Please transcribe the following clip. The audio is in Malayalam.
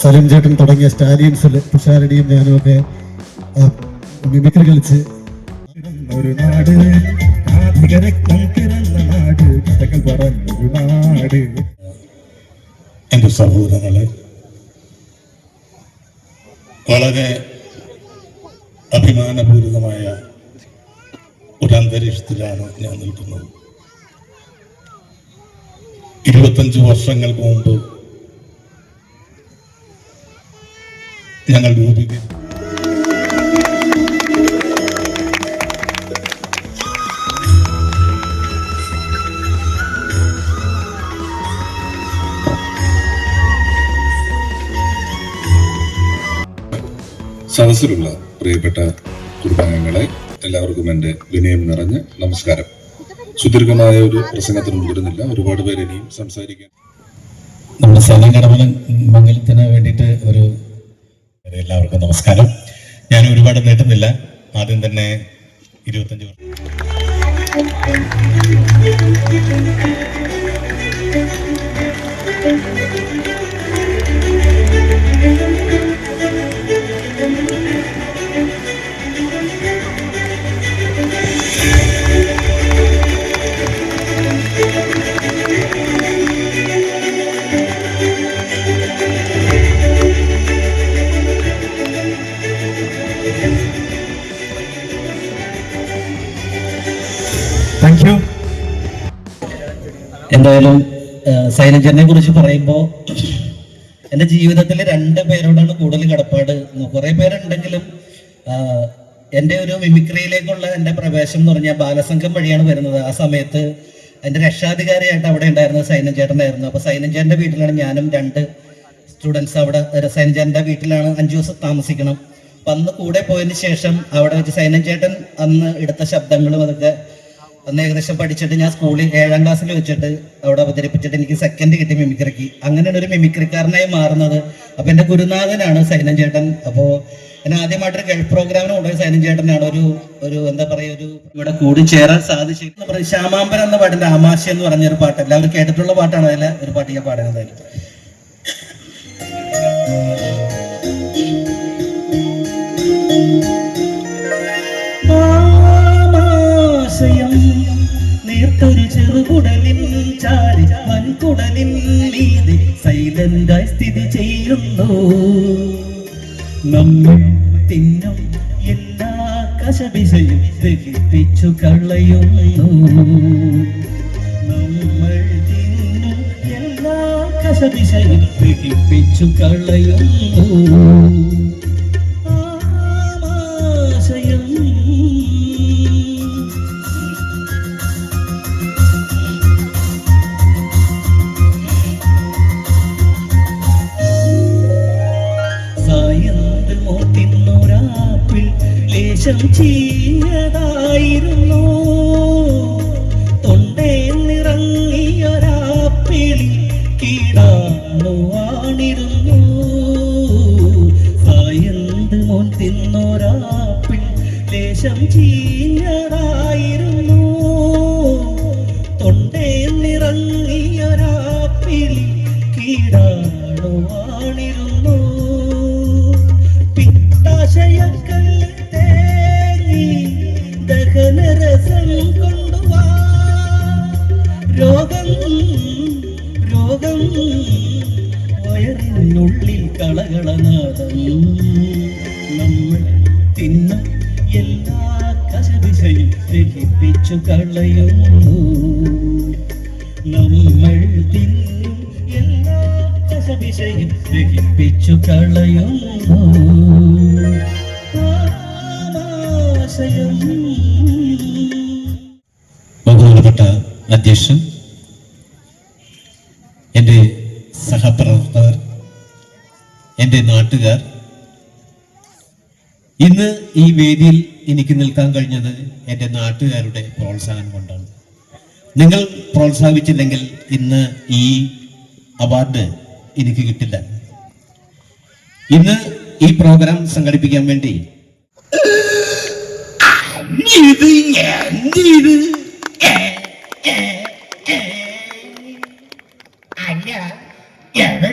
സലിം ചേട്ടൻ തുടങ്ങിയ സ്റ്റാലിയൻസിൽ തുഷാരടിയും ഞാനും ഒക്കെ മിമിക്രി കളിച്ച് ഒരു നാട് പറഞ്ഞൊരു നാട്. എൻ്റെ സഹോദരങ്ങളെ, വളരെ അഭിമാനപൂരിതമായ ഒരു അന്തരീക്ഷത്തിലാണ് ഞാൻ നിൽക്കുന്നത്. 25 വർഷങ്ങൾക്ക് മുമ്പ് ഞങ്ങൾ രൂപീകരിച്ചു. സദസ്സിലുള്ള പ്രിയപ്പെട്ട കുടുംബാംഗങ്ങളെ, എല്ലാവർക്കും എൻ്റെ വിനയം നിറഞ്ഞ നമസ്കാരം. സുദീർഘമായ ഒരു പ്രസംഗത്തിന് മുതിരുന്നില്ല, ഒരുപാട് പേര് ഇനിയും സംസാരിക്കാൻ. നമ്മുടെ സേനാകടമല മംഗലത്തിന് വേണ്ടിയിട്ട് എല്ലാവർക്കും നമസ്കാരം. ഞാൻ ഒരുപാട് നീട്ടുന്നില്ല. ആദ്യം തന്നെ 25 എന്തായാലും സൈലജനെ കുറിച്ച് പറയുമ്പോൾ എൻ്റെ ജീവിതത്തിൽ 2 പേരോടാണ് കൂടുതൽ കടപ്പാട്. കുറേ പേരുണ്ടെങ്കിലും എൻ്റെ ഒരു മിമിക്രിയിലേക്കുള്ള എൻ്റെ പ്രവേശം എന്ന് പറഞ്ഞാൽ ബാലസംഘം വഴിയാണ് വരുന്നത്. ആ സമയത്ത് എൻ്റെ രക്ഷാധികാരിയായിട്ട് അവിടെ ഉണ്ടായിരുന്നത് സൈനൻ ചേട്ടനായിരുന്നു. അപ്പോൾ സൈനൻ ചേട്ടൻ്റെ വീട്ടിലാണ് ഞാനും 2 സ്റ്റുഡൻസ് അവിടെ സൈനൻ ചേട്ടൻ്റെ വീട്ടിലാണ് 5 ദിവസം താമസിക്കണം. അപ്പം അന്ന് കൂടെ പോയതിന് ശേഷം അവിടെ വെച്ച് സൈനൻ ചേട്ടൻ അന്ന് എടുത്ത ശബ്ദങ്ങളും അതൊക്കെ അന്ന് ഏകദേശം പഠിച്ചിട്ട് ഞാൻ സ്കൂളിൽ 7ാം ക്ലാസ്സിൽ വെച്ചിട്ട് അവിടെ അവതരിപ്പിച്ചിട്ട് എനിക്ക് 2nd കിട്ടി മിമിക്രിക്ക്. അങ്ങനെയാണ് ഒരു മിമിക്രിക്കാരനായി മാറുന്നത്. അപ്പോൾ എൻ്റെ ഗുരുനാഥനാണ് സൈനൻ ചേട്ടൻ. അപ്പോൾ എന്നെ ആദ്യമായിട്ടൊരു ഗൾഫ് പ്രോഗ്രാമിന് കൊണ്ടുപോയി സൈനൻ ചേട്ടനാണ് ഒരു എന്താ പറയുക ഇവിടെ കൂടി ചേരാൻ സാധിച്ചു. ശ്യാമാമ്പരം എന്ന പാട്ടിൻ്റെ ആമാശ എന്ന് പറഞ്ഞൊരു പാട്ട് എല്ലാവരും കേട്ടിട്ടുള്ള പാട്ടാണ്. അതിലെ ഒരു പാട്ട് ഞാൻ പാടുന്നത്. നേർത്തൊരു ചെറുകുടലിൻ ചാരി വൻകുടലിൻ മീതെ സൈലന്റായി സ്ഥിതി ചെയ്യുന്നു. നമ്മൾ തിന്നും എല്ലാ കശപിശയും ദഹിപ്പിച്ചു കളയുന്നു. നമ്മൾ തിന്നും എല്ലാ കശപിശയും ദഹിപ്പിച്ചു കളയുന്നു. ലേശം ചീഞ്ഞതായിരുന്നു തൊണ്ടേന്നിറങ്ങിയൊരാപ്പിളി കീടാണുവാണിരുന്നു. സായന്ത് മോൻ തിന്നൊരാപ്പിൾ ലേശം ചീഞ്ഞതായിരുന്നു തൊണ്ടേന്നിറങ്ങിയൊരാപ്പിളി കീടാണുവാണിരുന്നു. പിത്താശയക്കൾ ദഹനരസം കൊണ്ടുവാ രോഗം വയറിനുള്ളിൽ കളകളനാദം. നമ്മൾ തിന്നും എല്ലാ കശപിശയും ദഹിപ്പിച്ചു കളയുന്നു. നമ്മൾ തിന്നും എല്ലാ കശപിശയും ദഹിപ്പിച്ചു കളയുന്നു. ബഹുമാനപ്പെട്ട അധ്യക്ഷൻ, എൻ്റെ സഹപ്രവർത്തകർ, എൻ്റെ നാട്ടുകാർ, ഇന്ന് ഈ വേദിയിൽ എനിക്ക് നിൽക്കാൻ കഴിഞ്ഞത് എൻ്റെ നാട്ടുകാരുടെ പ്രോത്സാഹനം കൊണ്ടാണ്. നിങ്ങൾ പ്രോത്സാഹിപ്പിച്ചില്ലെങ്കിൽ ഇന്ന് ഈ അവാർഡ് എനിക്ക് കിട്ടില്ല. ഇന്ന് ഈ പ്രോഗ്രാം സംഘടിപ്പിക്കാൻ വേണ്ടി അല്ല